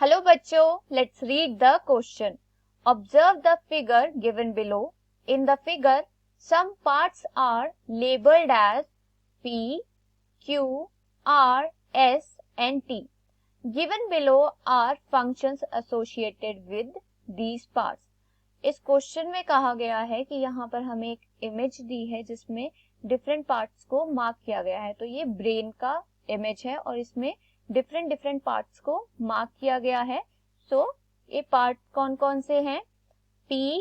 Hello बच्चों, let's read the question. Observe the figure given below. In the figure some parts are labeled as P, Q, R, S and T. Given below are functions associated with these parts. इस question में कहा गया है कि यहाँ पर हमें एक इमेज दी है जिसमें डिफरेंट पार्ट्स को मार्क किया गया है. तो ये ब्रेन का इमेज है और इसमें डिफरेंट डिफरेंट पार्ट्स को मार्क किया गया है. सो ये पार्ट कौन कौन से हैं? P,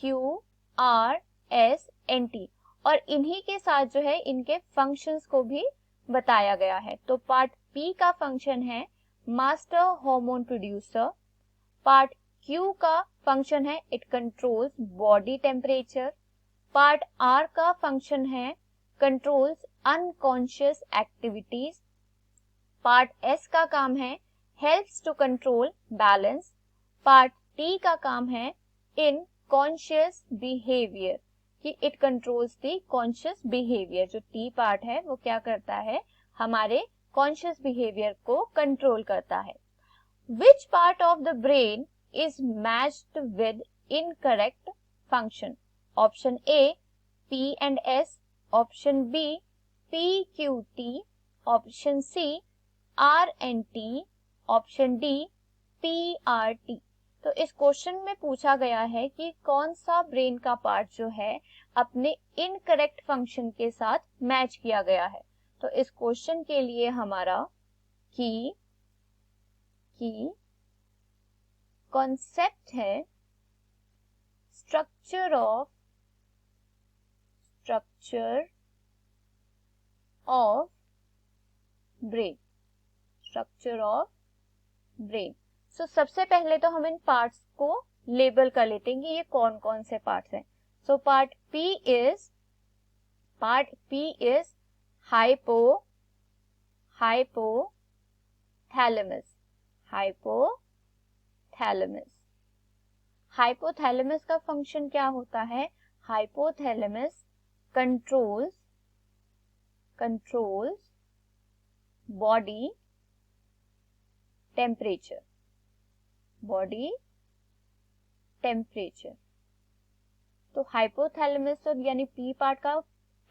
Q, R, S and T. और इन्हीं के साथ जो है इनके फंक्शंस को भी बताया गया है. तो पार्ट P का फंक्शन है master hormone producer. Part Q का फंक्शन है it controls body temperature. Part R का फंक्शन है controls unconscious activities. Part S का काम है helps to control balance. Part T का काम है इन कॉन्शियस बिहेवियर कि it controls the conscious behaviour. जो T पार्ट है वो क्या करता है? हमारे कॉन्शियस बिहेवियर को कंट्रोल करता है. Which part of the brain is matched with incorrect function? Option A P and S, option B P Q T, option C R and T, option D P R T. तो इस question में पूछा गया है कि कौन सा brain का पार्ट जो है अपने इनकरेक्ट फंक्शन के साथ मैच किया गया है. तो इस क्वेश्चन के लिए हमारा की कॉन्सेप्ट है structure of brain. Structure of brain. So सबसे पहले तो हम इन पार्ट्स को लेबल कर लेते हैं कि ये कौन कौन से पार्ट्स हैं. So part P is hypothalamus का फंक्शन क्या होता है? Hypothalamus controls body temperature. तो हाइपोथैलेमस यानी P पार्ट का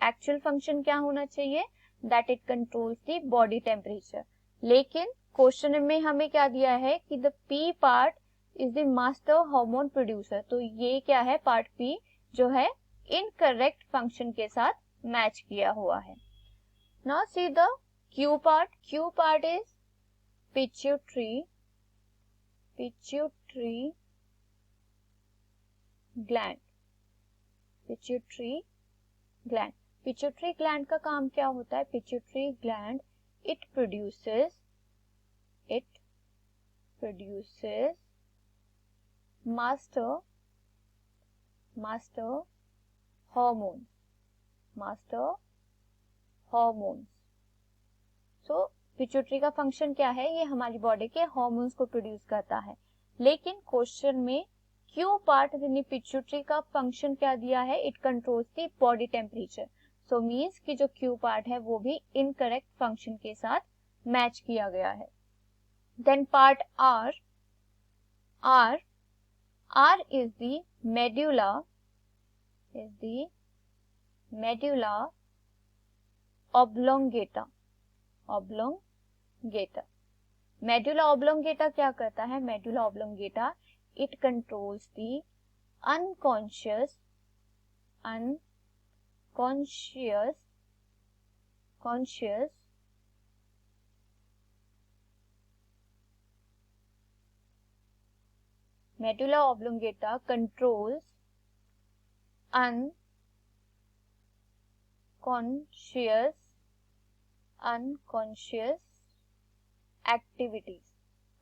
एक्चुअल फंक्शन क्या होना चाहिए? That it controls the body temperature. लेकिन क्वेश्चन में हमें क्या दिया है कि the P part is the master hormone producer. तो ये क्या है? पार्ट P जो है इनकरेक्ट फंक्शन के साथ मैच किया हुआ है. Now see the Q part. Q part is pituitary gland. Pituitary gland का काम क्या होता है? Pituitary gland it produces master hormones. So pituitary का फंक्शन क्या है? ये हमारी बॉडी के हार्मोन्स को प्रोड्यूस करता है. लेकिन क्वेश्चन में Q पार्ट यानी पिट्यूटरी का फंक्शन क्या दिया है? It controls the body temperature. So means कि जो Q पार्ट है वो भी इनकरेक्ट फंक्शन के साथ मैच किया गया है. Then part R is the medulla oblongata. Medulla oblongata क्या करता है? Medulla oblongata it controls the unconscious medulla oblongata controls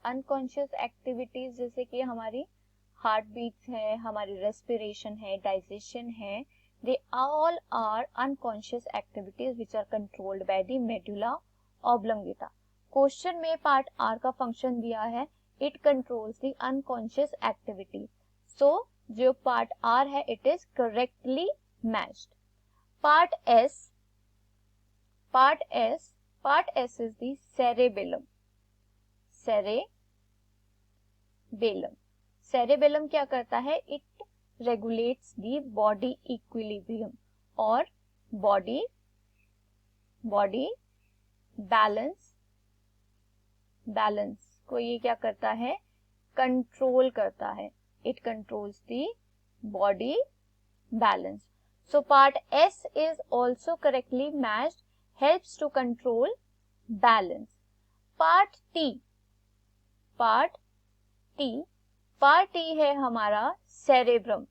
unconscious activities जैसे कि हमारी हार्ट बीट्स है, हमारी रेस्पिरेशन है, डाइजेशन है. They all are unconscious activities which are controlled by the medulla oblongata. Question में पार्ट R का फंक्शन दिया है it controls the unconscious activity. So जो पार्ट R है it is correctly matched. Part S is the cerebellum. Cerebellum. Cerebellum क्या करता है? It regulates the body equilibrium और बॉडी बैलेंस को ये क्या करता है? कंट्रोल करता है। It controls the body balance. So part S is also correctly matched, helps to control balance. Part T है हमारा सेरेब्रम।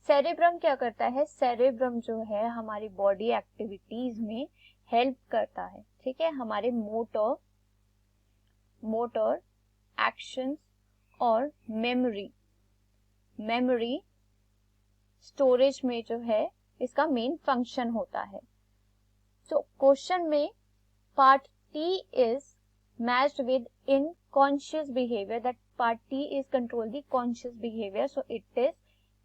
सेरेब्रम क्या करता है? सेरेब्रम जो है हमारी बॉडी एक्टिविटीज में हेल्प करता है, ठीक है, हमारे मोटर एक्शंस और मेमोरी स्टोरेज में जो है इसका मेन फंक्शन होता है। सो क्वेश्चन में part T is matched with in conscious behaviour, that part T is control the conscious behaviour, so it is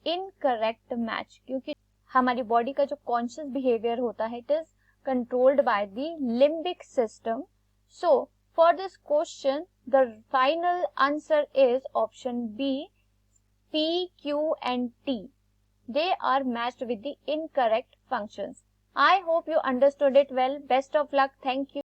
incorrect match, क्योंकि हमारी बॉडी का जो कॉन्शियस बिहेवियर होता है it is controlled by the limbic system. So for this question, the final answer is option B, P, Q and T. They are matched with the incorrect functions. I hope you understood it well. Best of luck. Thank you.